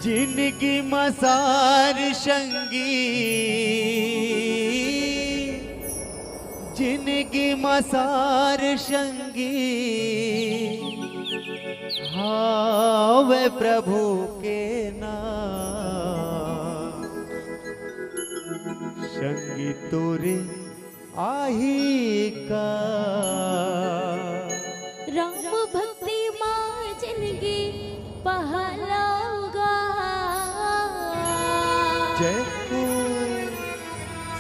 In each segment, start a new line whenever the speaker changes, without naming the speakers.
जिनकी मसार संगी, जिनकी मसार संगी, हावे प्रभु के नाम। संगी तोरे आही का,
राम भक्ति माँ जिनगी पहलाऊगा।
जय हो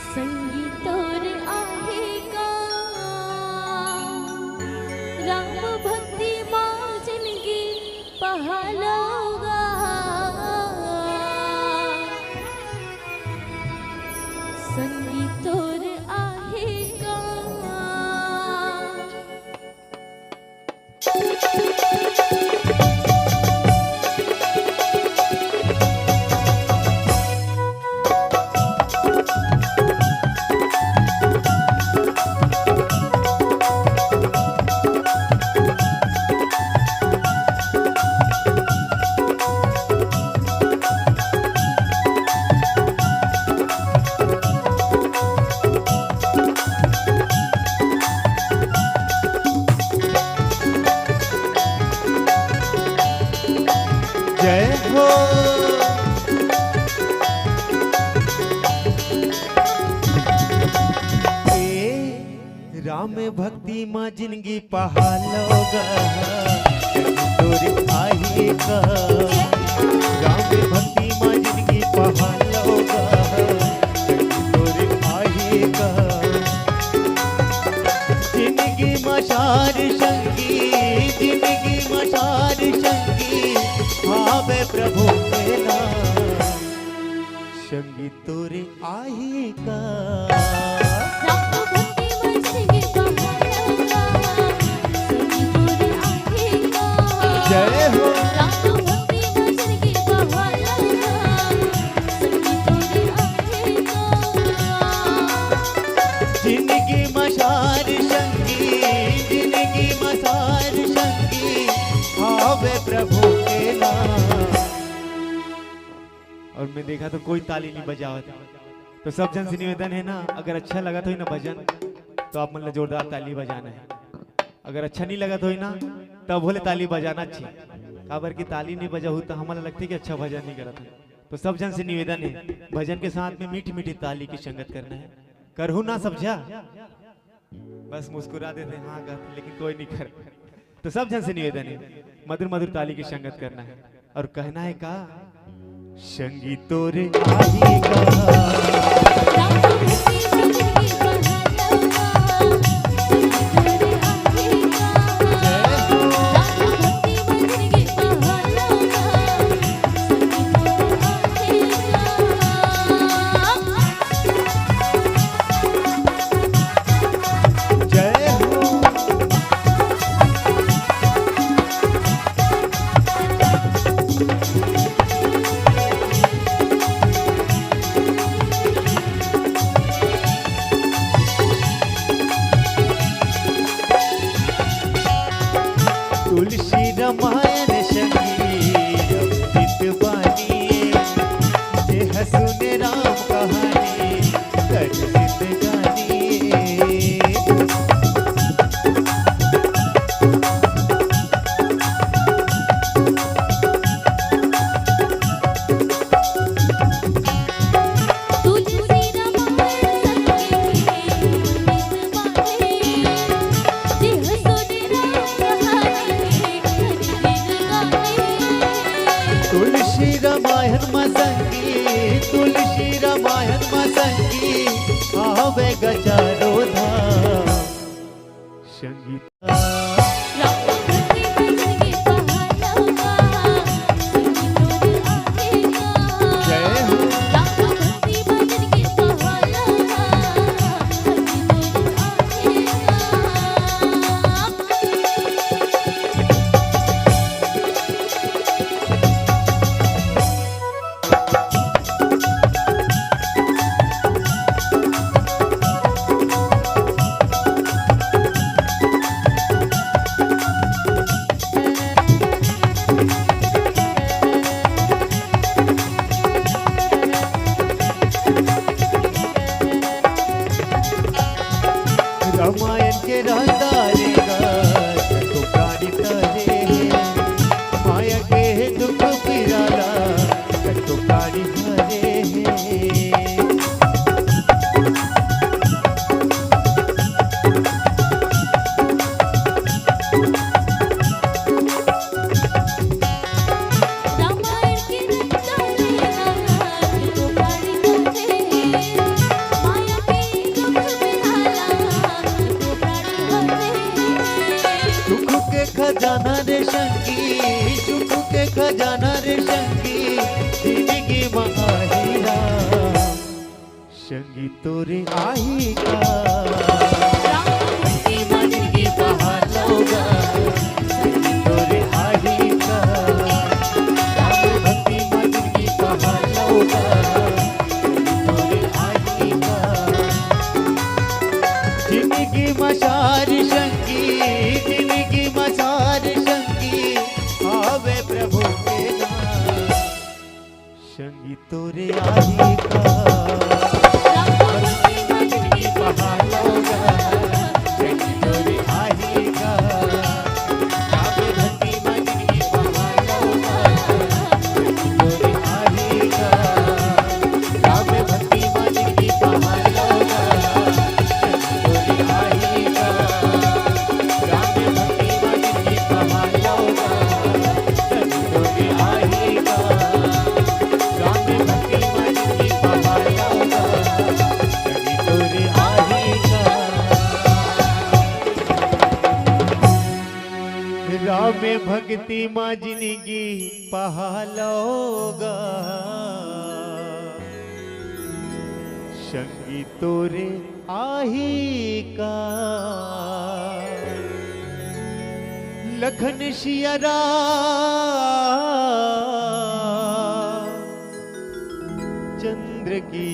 संगीत और आएगा। राम भक्ति माँ जिनगी पहलाऊगा। संगीत और आएगा।
जय हो राम भक्ति माँ जिनगी पहालोगा। तोरे आएगा। राम भक्ति माँ जिनगी पहालोगा। तोरे आएगा। जिनगी मशार संगी, जिनगी मशार संगी, हावे प्रभु के नाम। संगी तोरे आएगा। जय हो जिनगी मशार संगी, जिनगी मशार संगी, आवे प्रभु के नाम। और मैं देखा तो कोई ताली नहीं बजावा था। तो सब जन से निवेदन है ना, अगर अच्छा लगा तो ही ना भजन, तो आप मतलब जोरदार ताली बजाना है। अगर अच्छा नहीं लगा तो ही ना, तब बोले ताली बजाना अच्छी। काबर की ताली नहीं बजा हो तो हमारा लगता है कि अच्छा भजन नहीं करा था। तो सब जन से निवेदन है, भजन के साथ में मीठी मीठी ताली की संगत करना है। करहू ना समझा, बस मुस्कुरा देते हाँ कहते, लेकिन कोई नहीं कर। तो सब जन से निवेदन है, मधुर मधुर ताली की संगत करना है और कहना है का संगी तोरे आएगा। तुलसी रामायण संगी अमृत बानी, जे सुने राम कहानी कर जिंदगानी। तुलसी रामायण मसंगी, तुलसी रामायण मसंगी, आवे गचारो धाम। संगीत खजाना रे शंकी, सुख के खजाना रे शंकी, जिंदगी महाहीरा शंगी तोरे आई का।
राम भक्ति माँ जिंदगी बहालोगा,
शंगी तोरे आई का। राम भक्ति माँ जिंदगी बहालोगा, तोरे आई का। जिंदगी मसार शंकी, जिंदगी मसार शंकी, आवे प्रभु के नाम शंगी तोरे आई का।
राम भक्ति माँ जिंदगी
बहालोगा, शंगी तोरे आई का। राम भक्ति माँ जिंदगी बहालोगा, शंगी तोरे आई का। राम भक्ति माँ जिंदगी बहालोगा, शंगी तोरे आई का। राम भक्ति माँ जिंदगी बहालोगा, शंगी तोरे आई का। राम भक्ति माँ जिंदगी बहालोगा, शंगी तोरे आई का। राम भक्ति माँ जिंदगी पहालोगा, शंगी तोरे आही का। लखन सियरा चंद्र की